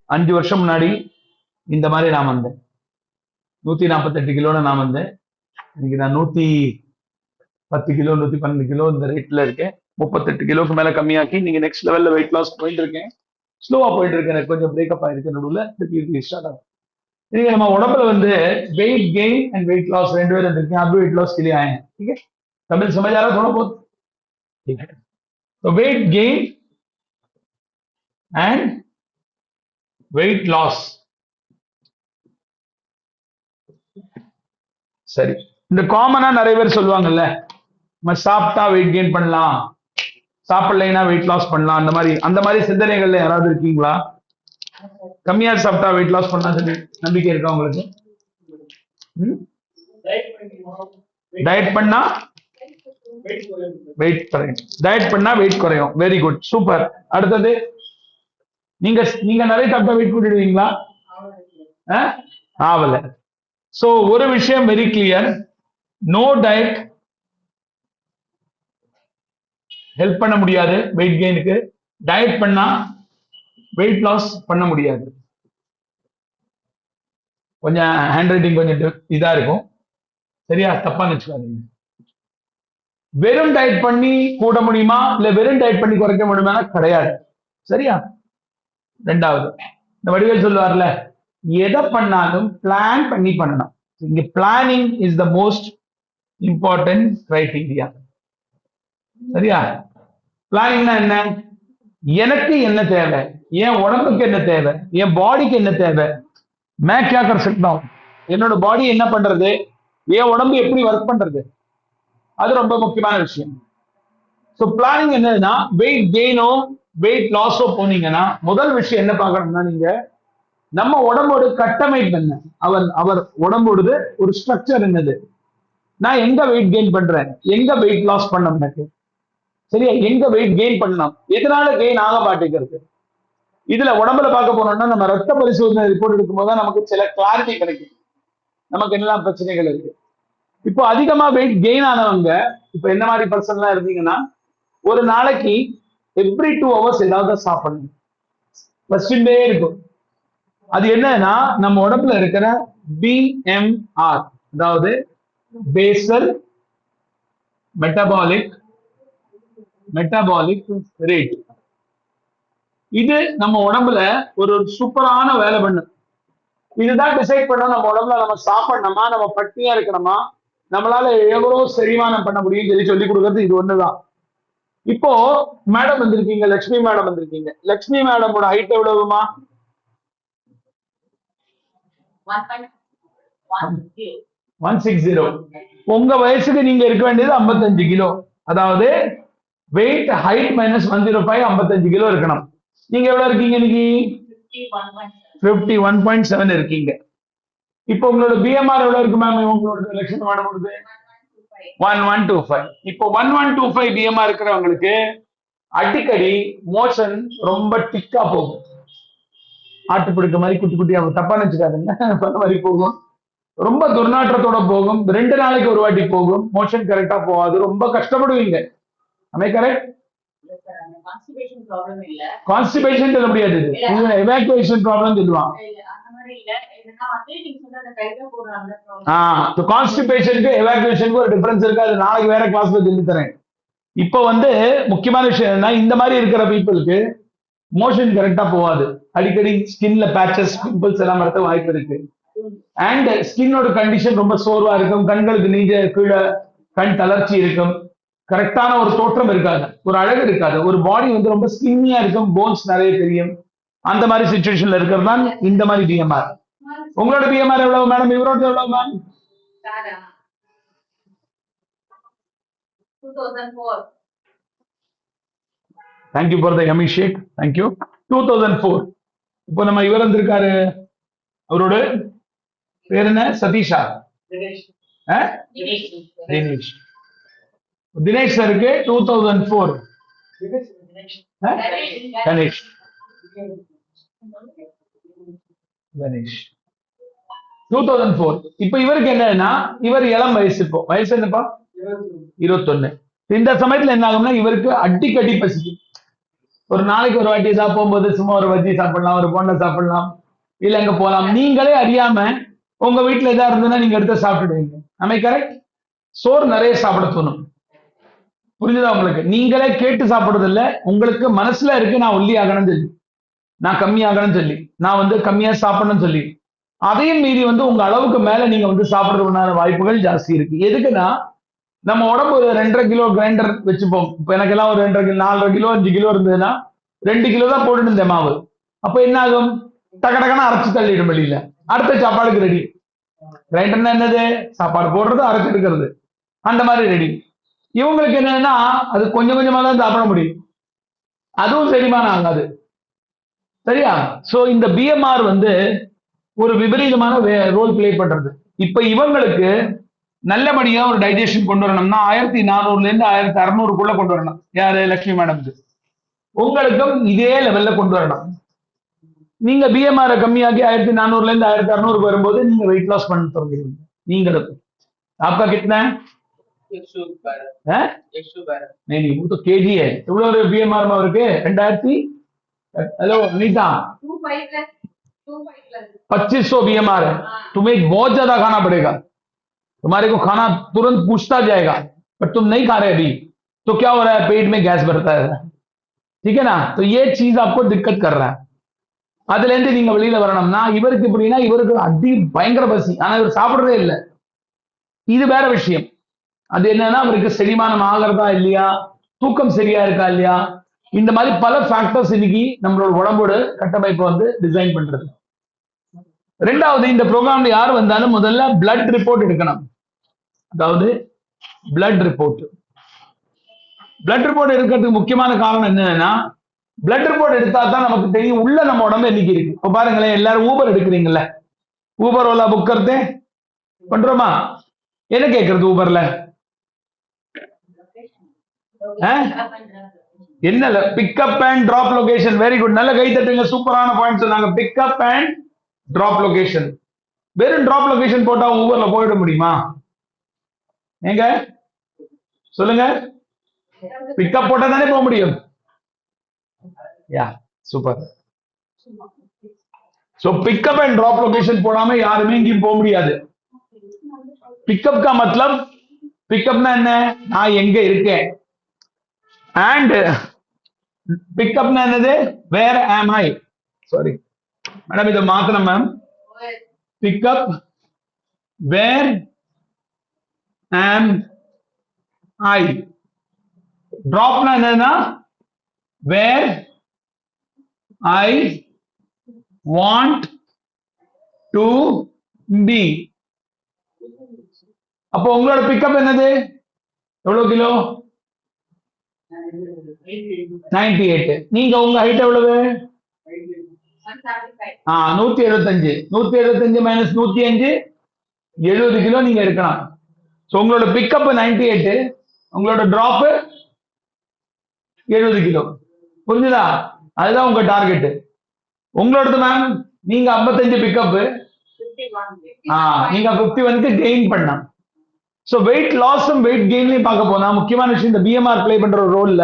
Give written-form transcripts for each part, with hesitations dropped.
5 வருஷம் முன்னாடி இந்த மாதிரி நான் வந்தேன். 148 கிலோல நான் வந்தேன். இன்னைக்கு நான் 110 கிலோ 112 கிலோ இந்த ரேட்ல இருக்கேன். 38 கிலோக்கு மேல கம்மியாக்கி நீங்க நெக்ஸ்ட் லெவல்ல வெயிட் லாஸ் போயிட்டு இருக்கேன். ஸ்லோவா போயிட்டு இருக்கேன். எனக்கு கொஞ்சம் பிரேக்கப் ஆயிருக்கு நடுவில். திருப்பி ஸ்டார்ட் ஆகும். இன்னைக்கு நம்ம உடம்புல வந்து weight gain and weight loss ரெண்டு பேரும் இருக்கேன். अब वेट लॉस के लिए आए हैं. ठीक है, तमिल समझ आ रहा थोड़ा बहुत? ठीक है. तो weight gain and weight loss. சரி, இந்த காமனா நிறைய பேர் சொல்லுவாங்கல்ல, நம்ம சாப்பிட்டா வெயிட் கெயின் பண்ணலாம், சாப்பிடலைன்னா வெயிட் லாஸ் பண்ணலாம், அந்த மாதிரி சிந்தனைகள்ல யாராவது இருக்கீங்களா? கம்மியா சாப்பிட்டா வெயிட் லாஸ் பண்ணலாம் சொல்லி நம்பிக்கை இருக்கா உங்களுக்கு? டயட் பண்ணா வெயிட் குறையும். டயட் பண்ணா வெயிட் குறையும். Very good, super. அடுத்தது, நீங்க நிறைய சாப்பிட்டா வெயிட் கூட்டிடுவீங்களா? ஆவல. சோ ஒரு விஷயம் very clear, no diet help பண்ண முடியாது வெயிட் கெயினுக்கு. டயட் பண்ணா வெயிட் லாஸ் பண்ண முடியாது. கொஞ்சம் ஹேண்ட் ரைட்டிங் கொஞ்சம் இதா இருக்கும், சரியா? தப்பா நினைச்சுக்காதீங்க. வெறும் டயட் பண்ணி கூட முடியுமா, இல்ல வெறும் டயட் பண்ணி குறைக்க முடியுமா? கிடையாது, சரியா? ரெண்டாவது, இந்த வடிவேல் சொல்லுவார்ல, எதை பண்ணாலும் பிளான் பண்ணி பண்ணணும். இங்க planning is the most important criteria, சரியா? பிளானிங்னா என்ன? எனக்கு என்ன தேவை, என் உடம்புக்கு என்ன தேவை, என் பாடிக்கு என்ன தேவை, मैं क्या कर सकता हूं, என்னோட பாடி என்ன பண்றது, என் உடம்பு எப்படி ஒர்க் பண்றது, அது ரொம்ப முக்கியமான விஷயம். ஸோ பிளானிங் என்னதுன்னா, வெயிட் கெயினோ வெயிட் லாஸோ போனீங்கன்னா முதல் விஷயம் என்ன பார்க்கணும்னா, நீங்க நம்ம உடம்போட கட்டமைப்பு என்ன, அவர் உடம்போடு ஒரு ஸ்ட்ரக்சர் என்னது, நான் எங்க வெயிட் கெயின் பண்றேன், எங்க வெயிட் லாஸ் பண்ண எனக்கு, சரியா? எங்க வெயிட் கெயின் பண்ணலாம், எதனால கெயின் ஆக மாட்டேங்கிறது. இதுல உடம்புல பார்க்க போனோம்னா, நம்ம ரத்த பரிசோதனை ரிப்போர்ட் எடுக்கும்போது தான் நமக்கு சில கிளாரிட்டி கிடைக்கும், நமக்கு என்னெல்லாம் பிரச்சனைகள் இருக்கு. இப்போ அதிகமா வெயிட் கெயின் ஆனவங்க, இப்போ என்ன மாதிரி பர்சன்லாம் இருந்தீங்கன்னா, ஒரு நாளைக்கு எவ்ரி 2 hours ஏதாவது சாப்பிடணும், பசிச்சுட்டே இருக்கும். அது என்னன்னா, நம்ம உடம்புல இருக்கிற பிஎம்ஆர், அதாவது பேசல் மெட்டபாலிக் ரேட். இது நம்ம உடம்புல ஒரு சூப்பரான வேலை பண்ணு. இதுதான் டிசைட் பண்ணோம் நம்ம உடம்புல நம்ம சாப்பிடணுமா, நம்ம பட்டினியா இருக்கணுமா, நம்மளால எவ்வளவு செரிமானம் பண்ண முடியும் சொல்லி கொடுக்கறது இது ஒண்ணுதான். இப்போ மேடம் வந்திருக்கீங்க, லட்சுமி மேடம் வந்திருக்கீங்க. லட்சுமி மேடமோட ஹைட் எவ்வளவுமா? 160. உங்க வயசுக்கு நீங்க இருக்க வேண்டியது 55 கிலோ. அதாவது வெயிட் ஹைட் மைனஸ் 105, 55 கிலோ இருக்கணும். நீங்க எவ்வளவு இருக்கீங்க இன்னைக்கு? 51.7 இருக்கீங்க. இப்போ உங்களோட பிஎம்ஆர் எவ்வளவு இருக்கு மேம்? உங்களோட லட்சுமி மேடம் 1125. இப்போ 1125 பிஎம்ஆர் இருக்கிறவங்களுக்கு அடிக்கடி மோஷன் ரொம்ப டிக்கா போகும். ஆட்டுப்பிடுக்க மாதிரி குட்டி குட்டியா, தப்பா நினைச்சுக்காதுங்க, அந்த மாதிரி போகும். ரொம்ப துர்நாற்றத்தோட போகும். 2 நாளைக்கு ஒரு வாட்டி போகும். மோஷன் கரெக்டா போகாது. ரொம்ப கஷ்டப்படுவீங்க. கரெக்ட்? கான்ஸ்டிபேஷன் சொல்ல முடியாது, எவாக்குவேஷன் ப்ராப்ளம் சொல்லுவாங்க. கான்ஸ்டிபேஷனுக்கு எவாக்குவேஷனுக்கு ஒரு டிஃபரன்ஸ் இருக்கு. அது நாளைக்கு வேற கிளாஸ்ல சொல்லி தரேன். இப்போ வந்து முக்கியமான விஷயம் என்ன, இந்த மாதிரி இருக்கிற பீப்புளுக்கு மோஷன் கரெக்டா போகாது. அடிக்கடி ஸ்கின்ல பேச்சஸ், பிம்பிள்ஸ் எல்லாம் வரது வாய்ப்பு இருக்கு. அண்ட் ஸ்கின்னோட கண்டிஷன் ரொம்ப சோர்வா இருக்கும். கண்களுக்கு நீங்க கீழே கண் தளர்ச்சி இருக்கும். கரெக்டான ஒரு தோற்றம் இருக்காது, ஒரு அழகு இருக்காது. ஒரு பாடி வந்து ரொம்ப ஸ்கின்னியா இருக்கும், போன்ஸ் நிறைய தெரியும். அந்த மாதிரி சிச்சுவேஷன்ல இருக்கிறது தான் இந்த மாதிரி பிஎம்ஆர். உங்களோட பிஎம்ஆர் எவ்வளவு மேடம்? இவரோட எவ்வளவு ma'am? 2004. Thank you for the yummy shake. Thank you. 2004. இப்போ நம்ம இவர் வந்திருக்காரு, அவரோட பேர் என்ன? சதீஷா? தினேஷ். தினேஷ் சருக்கு 2004. கணேஷ். கணேஷ் 2004. இப்ப இவருக்கு என்னன்னா, இவர் இளம் வயசு. இப்போ வயசு என்னப்பா? 21. இந்த சமயத்துல என்ன ஆகும்னா, இவருக்கு அடிக்கடி பசிக்கும். ஒரு நாளைக்கு ஒரு வாட்டி ஏதாவது போகும்போது சும்மா ஒரு வஜ்ஜி சாப்பிடலாம், ஒரு போண்டா சாப்பிடலாம், இல்ல அங்க போலாம். நீங்களே அறியாம உங்க வீட்டுல எதா இருந்ததுன்னா நீங்க எடுத்து சாப்பிட்டுடுவீங்க. அமை கரெக்ட்? சோறு நிறைய சாப்பிட தோணும். புரிஞ்சுதா உங்களுக்கு? நீங்களே கேட்டு சாப்பிடுறது இல்ல, உங்களுக்கு மனசுல இருக்கு நான் ஒல்லி ஆகணும்னு சொல்லி, நான் கம்மி ஆகணும்னு சொல்லி, நான் வந்து கம்மியா சாப்பிடணும்னு சொல்லி, அதையும் மீறி வந்து உங்க அளவுக்கு மேல நீங்க வந்து சாப்பிடுறதுக்கான வாய்ப்புகள் ஜாஸ்தி இருக்கு. எதுக்குன்னா நம்ம உடம்பு ஒரு 2.5 கிலோ கிரைண்டர் வச்சுப்போம். இப்ப எனக்கு எல்லாம் ஒரு 2.5 கிலோ 4.5 கிலோ 5 கிலோ இருந்ததுன்னா 2 கிலோ தான் போட்டுட்டு இருந்தேன் மாவு. அப்ப என்ன ஆகும்? டகடகனா அரைச்சு தள்ளிடும் வெளியில. அடுத்த சாப்பாடுக்கு ரெடி. கிரைண்டர்னா என்னது? சாப்பாடு போடுறது அரைச்சு எடுக்கிறது, அந்த மாதிரி ரெடி. இவங்களுக்கு என்னன்னா அது கொஞ்சம் கொஞ்சமா தான் சாப்பிட முடியும், அதுவும் செரிமானம் ஆகாது. சரியா? சோ இந்த பிஎம்ஆர் வந்து ஒரு விபரீதமான ரோல் பிளே பண்றது. இப்ப இவங்களுக்கு நல்லபடியா ஒரு டைஜஷன் கொண்டு வரணும்னா 1400ல இருந்து 1600க்குள்ள கொண்டு வரணும். யாரு? லட்சுமி மேடம்க்கு. உங்களுக்கும் இதே லெவல்ல கொண்டு வரணும். நீங்க பிஎம்ஆர் கம்மியாக்கி 1400ல இருந்து 1600க்கு வரும்போது நீங்க வெயிட் லாஸ் பண்ண தொடங்குவீங்க. நீங்களும் आपका कितना है? 112 है? 112 नहीं नहीं, वो तो केजी है. எவ்வளவு பிஎம்ஆர் இருக்கு? 2000. हेलो अनीता, 2500 बीएमआर है. तुम्हें बहुत ज्यादा खाना पड़ेगा. तुम्हारे को खाना तुरंत पूछता जाएगा, पर तुम नहीं खा रहे अभी, तो क्या हो रहा है? पेट में गैस भरता है. ठीक है ना? तो ये चीज आपको दिक्कत कर रहा है. அதுல இருந்து நீங்க வெளியில வரணும்னா இவருக்கு எப்படின்னா இவருக்கு அடி பயங்கர பசி, ஆனா இவர் சாப்பிடுறதே இல்லை. இது வேற விஷயம். அது என்னன்னா அவருக்கு செரிமானம் ஆகிறதா இல்லையா, தூக்கம் சரியா இருக்கா இல்லையா, இந்த மாதிரி பல ஃபேக்டர்ஸ் இன்னைக்கு நம்மளோட உடம்போட கட்டமைப்பை வந்து டிசைன் பண்றது. ரெண்டாவது, இந்த ப்ரோக்ராம்ல யார் வந்தாலும் முதல்ல பிளட் ரிப்போர்ட் எடுக்கணும். அதாவது பிளட் ரிப்போர்ட் எடுக்கிறதுக்கு முக்கியமான காரணம் என்னன்னா, பிளட் ரிப்போர்ட் எடுத்தா தான் நமக்கு தெரியும் உள்ள நம்ம உடம்பு என்னைக்கு இருக்கு. இப்ப பாருங்களேன், எல்லாரும் ஊபர் எடுக்கிறீங்கல்ல, ஊபர் ஓலா புக் करते பண்றோமா? என்ன கேட்கறது ஊபர்ல? என்ன? Pickup and drop location. Very good, நல்ல கை தட்டுங்க, சூப்பரான பாயிண்ட் சொன்னாங்க. Pickup and drop location. வெறும் டிராப் லொகேஷன் போட்டா ஊபர்ல போயிட முடியுமா? எங்க சொல்லுங்க, பிக்கப் போட்டா தானே போக முடியும். Yeah super. So pickup and drop location போடாம யாருமே இங்கேயும் போக முடியாது. பிக்கப் का मतलब, பிக்கப்னா என்ன? நான் எங்க இருக்கேன். அண்ட் பிக்கப்னா என்னது? வேர் ஆம் ஐ. சாரி மேடம், இதை மாத்தணும் மேம். பிக்கப் வேர் ஆம் ஐ. டிராப்னா என்னன்னா வேர் ஐ வாண்ட் டு பி. அப்போ உங்களோட பிக்கப் என்னது? எவ்வளவு கிலோ? 98. நீங்க உங்க ஹைட் எவ்வளவு? 175. 175 மைனஸ் 105, 70 கிலோ நீங்க இருக்கலாம். உங்களோட பிக்கப் 98, உங்களோட டிராப் 70 கிலோ. புரிஞ்சுதா? அதுதான் உங்க டார்கெட். உங்களோடது மேம், நீங்க 55 பிக்கப், நீங்க 51க்கு கெயின் பண்ணலாம். சோ வெயிட் லாஸும் வெயிட் கெயின்லையும் பார்க்க போனா முக்கியமான விஷயம், இந்த பிஎம்ஆர் பிளே பண்ற ஒரு ரோல்ல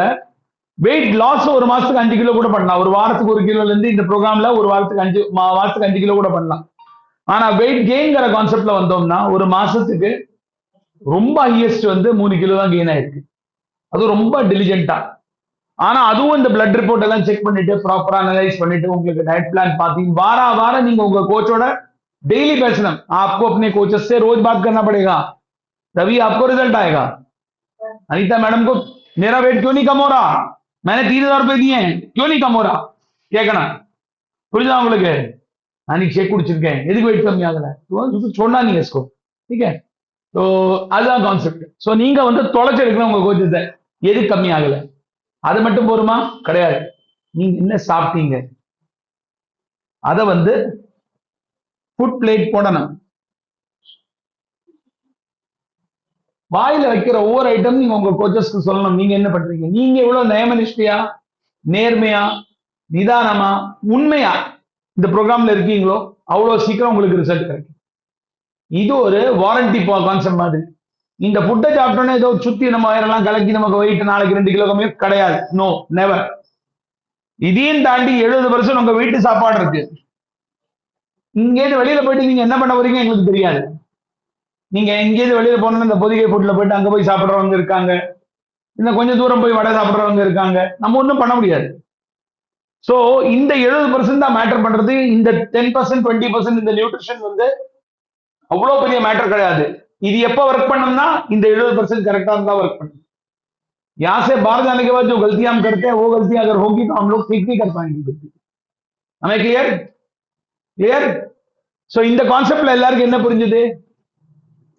வெயிட் லாஸ் ஒரு மாசத்துக்கு 5 கிலோ கூட பண்ணலாம். ஒரு வாரத்துக்கு 1 கிலோல இருந்து இந்த ப்ரோக்ராம்ல ஒரு வாரத்துக்கு 5 கிலோ கூட பண்ணலாம். ஆனா வெயிட் கெயின்ங்கிற கான்செப்ட்ல வந்தோம்னா ஒரு மாசத்துக்கு ரொம்ப ஹையஸ்ட் வந்து 3 கிலோ தான் கெயின் ஆயிருக்கு. அது ரொம்ப டெலிஜென்ட்டா. ஆனா அதுவும் இந்த பிளட் ரிப்போர்ட் எல்லாம் செக் பண்ணிட்டு ப்ராப்பரா அனலைஸ் பண்ணிட்டு உங்களுக்கு டயட் பிளான் பாத்தீங்க வாரம் நீங்க உங்க கோச்சோட डेली பேசணும். आपको अपने कोचेस से रोज बात करना पड़ेगा, तभी आपको रिजल्ट आएगा. अनीता मैडम को मेरा वेट क्यों नहीं कम हो रहा, मैंने 3000 रुपए दिए हैं, क्यों नहीं कम हो रहा கேட்கணும். புரியுதா உங்களுக்கு? நான் செக் குடிச்சிருக்கேன், எதுக்கு வெயிட் கம்மி ஆகல, சொன்னா நீங்க इसको ठीक है. तो அதுதான் கான்செப்ட். சோ நீங்க வந்து தொலைச்சு எடுக்கணும் உங்க கோச்சஸை, எது கம்மி ஆகல. அது மட்டும் போருமா? கிடையாது. நீங்க என்ன சாப்பிட்டீங்க அத வந்து ஃபுட் பிளேட் போடணும். வாயில வைக்கிற ஒவ்வொரு ஐட்டம் நீங்க உங்க கோச்சஸ்க்கு சொல்லணும். நீங்க என்ன பண்றீங்க, நீங்க எவ்வளவு நியமனிஷ்டையா, நேர்மையா, நிதானமா, உண்மையா இந்த ப்ரோக்ராம்ல இருக்கீங்களோ அவ்வளவு சீக்கிரம் உங்களுக்கு ரிசல்ட் கிடைக்கும். இது ஒரு வாரண்டி கான்செப்ட் மாதிரி. இந்த ஃபுட்டை சாப்பிட்டோன்னே ஏதோ சுத்தி நம்ம வயிறெல்லாம் கலக்கி நமக்கு வெயிட் நாளைக்கு 2 கிலோ கம்மியோ கிடையாது. No, never. இதையும் தாண்டி 70% உங்க வீட்டு சாப்பாடு இருக்கு. இங்கேருந்து வெளியில போயிட்டு நீங்க என்ன பண்ண போறீங்க எங்களுக்கு தெரியாது. நீங்க எங்கேயிருந்து வெளியில போனோம்னா இந்த பொதிகை ஃபுட்ல போயிட்டு அங்க போய் சாப்பிடுறவங்க இருக்காங்க, இன்னும் கொஞ்சம் தூரம் போய் வடை சாப்பிடுறவங்க இருக்காங்க. நம்ம ஒன்றும் பண்ண முடியாது. சோ இந்த 70% தான் மேட்டர் பண்றது. இந்த 10% 20% இந்த நியூட்ரிஷன் வந்து அவ்வளவு பெரிய மேட்டர் கிடையாது. இது எப்ப ஒர்க் பண்ணும்னா இந்த 70% करेक्टा இருந்தா ஒர்க் பண்ணும். यहाँ से बाहर जाने के बाद जो गलतियां हम करते हैं वो गलतियां अगर होगी तो हम लोग ठीक नहीं कर पाएंगे गलती. हमें क्लियर क्लियर. சோ இந்த கான்செப்ட்ல எல்லாருக்கும் என்ன புரிஞ்சுது?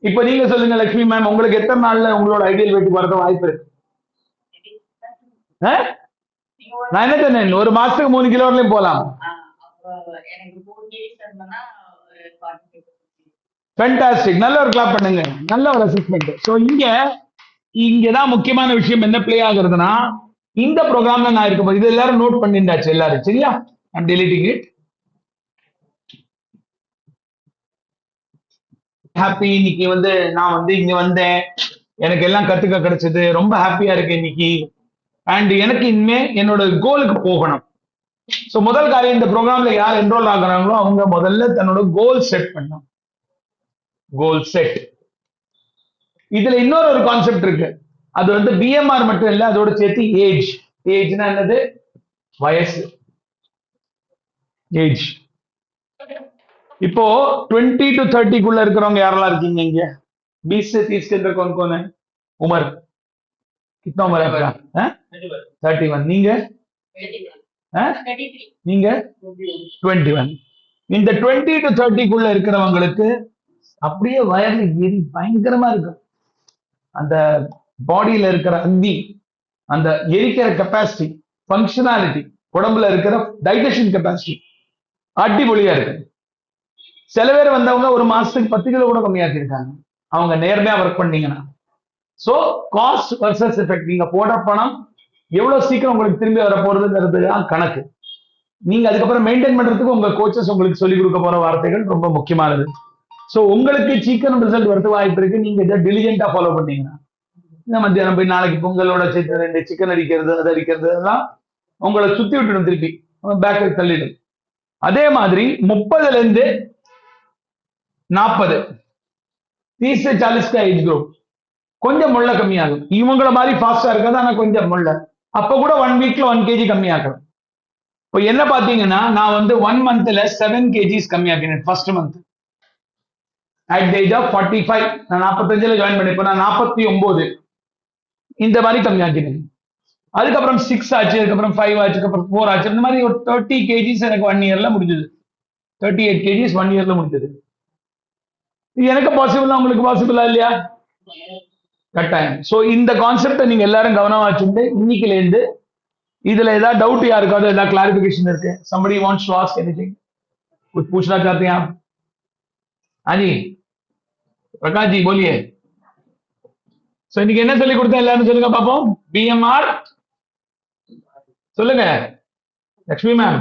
இப்ப நீங்க சொல்லுங்க லட்சுமி மேம், உங்களுக்கு எத்தனை நாள்ல உங்களோட ஐடியல் வெயிட் வரது வாய்ப்பு இருக்கு? நான் என்ன சொன்னேன், ஒரு மாசத்துக்கு 3 கிலோ வரலையும் போலாம். ஃபேண்டாஸ்டிக், நல்ல ஒரு கிளாப் பண்ணுங்க, நல்ல ஒரு அசஸ்மெண்ட். சோ இங்கதான் முக்கியமான விஷயம் என்ன பிளே ஆகுறதுன்னா, இந்த ப்ரோக்ராம்ல நான் இருக்க போது இது எல்லாரும் நோட் பண்ணிட்டாச்சு எல்லாரும், சரியா? I'm deleting it. ஹாப்பி. இன்னைக்கு வந்து நான் வந்து இங்க வந்தேன், எனக்கு எல்லாம் கத்துக்க கிடைச்சது, ரொம்ப ஹாப்பியா இருக்கு இன்னைக்கு. அண்ட் எனக்கு இனிமே என்னோட கோலுக்கு போகணும். சோ முதல் காரியம், இந்த ப்ரோக்ராம்ல யார் என்ரோல் ஆகுறாங்களோ அவங்க முதல்ல தன்னோட கோல் செட் பண்ணணும். Goal set. இதுல இன்னொரு ஒரு கான்செப்ட் இருக்கு. அது வந்து பிஎம்ஆர் மட்டும் இல்ல, அதோட சேர்த்து ஏஜ். ஏஜ்னா என்னது? வயசு. ஏஜ். இப்போ 20 to 30 குள்ள இருக்கிறவங்க யாரெல்லாம் இருக்கீங்க இங்க? 20 से 30 के अंदर कौन कौन है? उम्र कितना उम्र है आपका? 31. நீங்க? நீங்க 21. இந்த 20 to 30 குள்ள இருக்கிறவங்களுக்கு அப்படியே வயர்ல எரி பயங்கரமா இருக்கும். அந்த பாடியில இருக்கிற அந்தி, அந்த எரிக்கிற கெப்பாசிட்டி, ஃபங்க்ஷனாலிட்டி, உடம்புல இருக்கிற டைஜஷன் கெப்பாசிட்டி அடிப்பொலியா இருக்கு. சில பேர் வந்தவங்க ஒரு மாசத்துக்கு 10 கிலோ கூட கம்மியாக்கி இருக்காங்க, அவங்க நேர்மையா ஒர்க் பண்ணீங்கன்னா. சோ காஸ்ட் வர்சஸ் எஃபெக்ட், நீங்க போடுற பணம் எவ்வளவு சீக்கிரம் உங்களுக்கு திரும்பி வர போறதுங்கிறது தான் கணக்கு. நீங்க அதுக்கப்புறம் மெயின்டைன் பண்றதுக்கு உங்க கோச்சஸ் உங்களுக்கு சொல்லிக் கொடுக்க போற வார்த்தைகள் ரொம்ப முக்கியமானது. சோ உங்களுக்கு சீக்கிரம் ரிசல்ட் வரது வாய்ப்பு இருக்கு, நீங்க இதை டெலிஜென்ட்டா ஃபாலோ பண்ணீங்கன்னா. இந்த மத்தியானம் போய் நாளைக்கு பொங்கலோட சேர்த்து 2 சிக்கன் அடிக்கிறது, அது அடிக்கிறது எல்லாம் உங்களை சுத்தி விட்டுடும், திருப்பி பேக்கு தள்ளிடும். அதே மாதிரி 30ல இருந்து 40, 30 से 40 का एज ग्रुप கொஞ்சம் முள்ள கம்மியாகும். இவங்கள மாதிரி ஃபாஸ்டா இருக்காது, ஆனா கொஞ்சம் முள்ள. அப்ப கூட 1 வீக்ல 1 kg கம்மியாகும். இப்போ என்ன பாத்தீங்கன்னா, நான் வந்து 1 மந்த்ல 7 kgs கம்மியாக்கினேன். First month at the age of 45. நான் 45ல ஜாயின் பண்ணிப்பேன், நான் 49 இந்த மாதிரி கம்மியாக்கினேன். அதுக்கப்புறம் 6 ஆச்சு, அதுக்கப்புறம் 5 ஆச்சு, அதுக்கப்புறம் 4 ஆச்சு. இந்த மாதிரி ஒரு 30 kgs எனக்கு 1 இயர்ல முடிஞ்சது. 38 kgs 1 இயர்ல முடிஞ்சது. இது எனக்கு பாசிபிளா, உங்களுக்கு பாசிபிளா இல்லையா? கட்டாயம். சோ இந்த கான்செப்டை நீங்க எல்லாரும் கவனமா வச்சுட்டு, இன்னைக்குல இருந்து இதுல ஏதாவது டவுட் யாருக்காவது ஏதாவது क्लैरिफिकेशन இருக்கு? somebody wants to ask anything? कुछ पूछना चाहते हैं आप? हाँ जी प्रकाश जी बोलिए. சோ இன்னைக்கு என்ன சொல்லி கொடுத்தேன் எல்லாரும் சொல்லுங்க பாப்போம். பிஎம்ஆர் சொல்லுங்க லட்சுமி மேம்.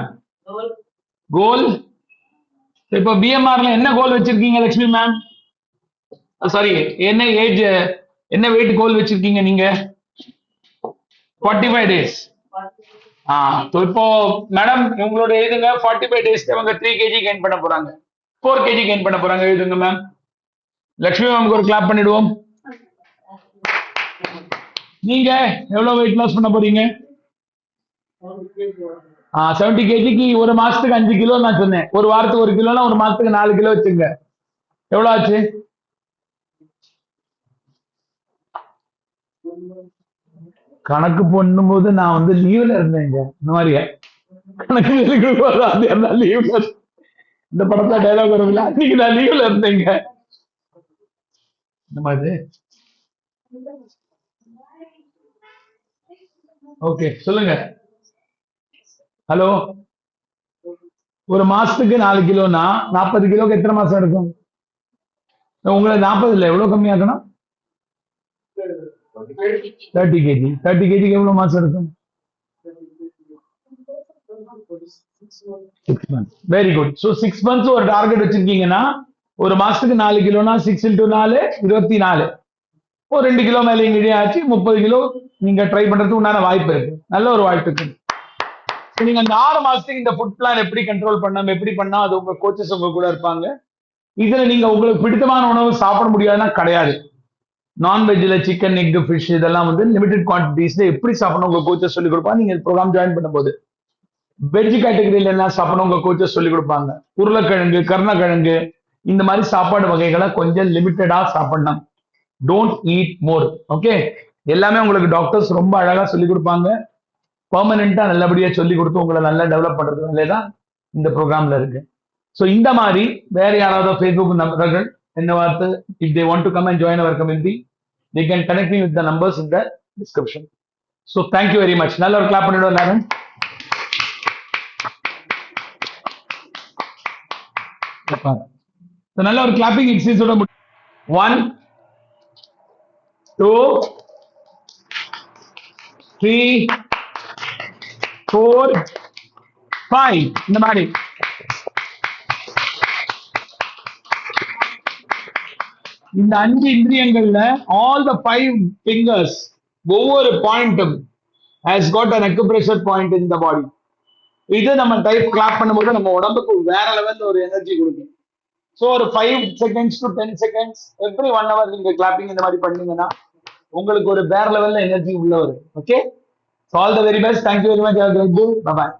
கோல். இப்போ பிஎம்ஆர்ல என்ன கோல் வச்சிருக்கீங்க லட்சுமி மேம்? சாரி, என்ன ஏஜ், என்ன வெயிட் கோல் வச்சிருக்கீங்க நீங்க? 45 டேஸ். இப்போ மேடம் உங்களோட எழுதுங்க. 45 டேஸ்க்கு அவங்க 3 kg கெயின் பண்ண போறாங்க, 4 kg கெயின் பண்ண போறாங்க. எழுதுங்க மேம். லட்சுமி மேம்க்கு ஒரு கிளாப் பண்ணிடுவோம். நீங்க எவ்வளவு வெயிட் லாஸ் பண்ண போறீங்க? 70 kgக்கு ஒரு மாசத்துக்கு 5 கிலோ நான் சொன்னேன். ஒரு வாரத்துக்கு 1 கிலோனா ஒரு மாசத்துக்கு 4 கிலோ வச்சுங்க. எவ்வளவு ஆச்சு? கணக்கு பண்ணும்போது நான் வந்து லீவ்ல இருந்தேங்க. இந்த மாதிரியே கணக்கு லீவ்ல, இந்த படத்துல டைலாக் வரும்ல, அன்னைக்கு நான் லீவ்ல இருந்தேங்க. இந்த மாதிரி. ஓகே சொல்லுங்க. ஹலோ. ஒரு மாசத்துக்கு 4 கிலோனா 40 கிலோக்கு எத்தனை மாசம் இருக்கும்? உங்களை 40 இல்ல எவ்வளவு கம்மியாக்கணும்? 30 kg. 30 kgக்கு எவ்வளவு மாசம் இருக்கும்? 6 months. Very good. So 6 months ஒரு டார்கெட் வச்சிருக்கீங்கன்னா, ஒரு மாசத்துக்கு 4 கிலோனா 6 into 4 24. ஒரு 2 கிலோ மேலே இங்கேயே ஆச்சு. 30 கிலோ நீங்க ட்ரை பண்றதுக்கு உண்டான வாய்ப்பு இருக்கு, நல்ல ஒரு வாய்ப்பு இருக்கு. நீங்க அந்த 6 மாசத்துக்கு இந்த ஃபுட் பிளான் எப்படி கண்ட்ரோல் பண்ணாம எப்படி பண்ணா அது உங்க கோச்சஸ் உங்க கூட இருப்பாங்க. இதுல நீங்க உங்களுக்கு பிடித்தமான உணவு சாப்பிட முடியாதுன்னா கிடையாது. நான்வெஜ்ல சிக்கன், எக், ஃபிஷ் இதெல்லாம் வந்து லிமிடெட் குவான்டிட்டிஸ்ல எப்படி சாப்பிடணும் உங்க கோச்சஸ் சொல்லி கொடுப்பாங்க. நீங்க ப்ரோக்ராம் ஜாயின் பண்ணும்போது வெஜ் கேட்டகரியில என்ன சாப்பிடணும் உங்க கோச்சஸ் சொல்லி கொடுப்பாங்க. உருளைக்கிழங்கு, கருணக்கிழங்கு இந்த மாதிரி சாப்பாடு வகைகளை கொஞ்சம் லிமிட்டடா சாப்பிடணும். Don't eat more. ஓகே, எல்லாமே உங்களுக்கு டாக்டர்ஸ் ரொம்ப அழகா சொல்லி கொடுப்பாங்க. பெர்மனண்டா நல்லபடியா சொல்லி கொடுத்து உங்களை நல்லா டெவலப் பண்றதுனாலே தான் இந்த ப்ரோக்ராம்ல இருக்கு. ஸோ இந்த மாதிரி வேற யாராவது ஃபேஸ்புக் நண்பர்கள் என்ன வார்த்தை if they want to come and join our community they can connect me with the numbers in the description. So thank you very much. நல்ல ஒரு கிளாப் பண்ணிடுவோம் எல்லாரும். நல்ல ஒரு கிளாப்பிங் எக்ஸசைஸோட 1 2 3 4 5 இந்த மாதிரி இந்த 5 இந்திரியங்கள்ல all the 5 fingers ஒவ்வொரு பாயிண்ட்டும் has got an acupressure point in the body. இது நம்ம டைப் கிளாப் பண்ணும்போது நம்ம உடம்புக்கு வேற லெவல்ல ஒரு எனர்ஜி கொடுக்கும். ஸோ ஒரு 5 seconds to 10 seconds every 1 hour நீங்க கிளாப்பிங் இந்த மாதிரி பண்ணீங்கன்னா உங்களுக்கு ஒரு வேற லெவல்ல எனர்ஜி உள்ள வரும். Okay, all the very best. Thank you very much. Bye bye.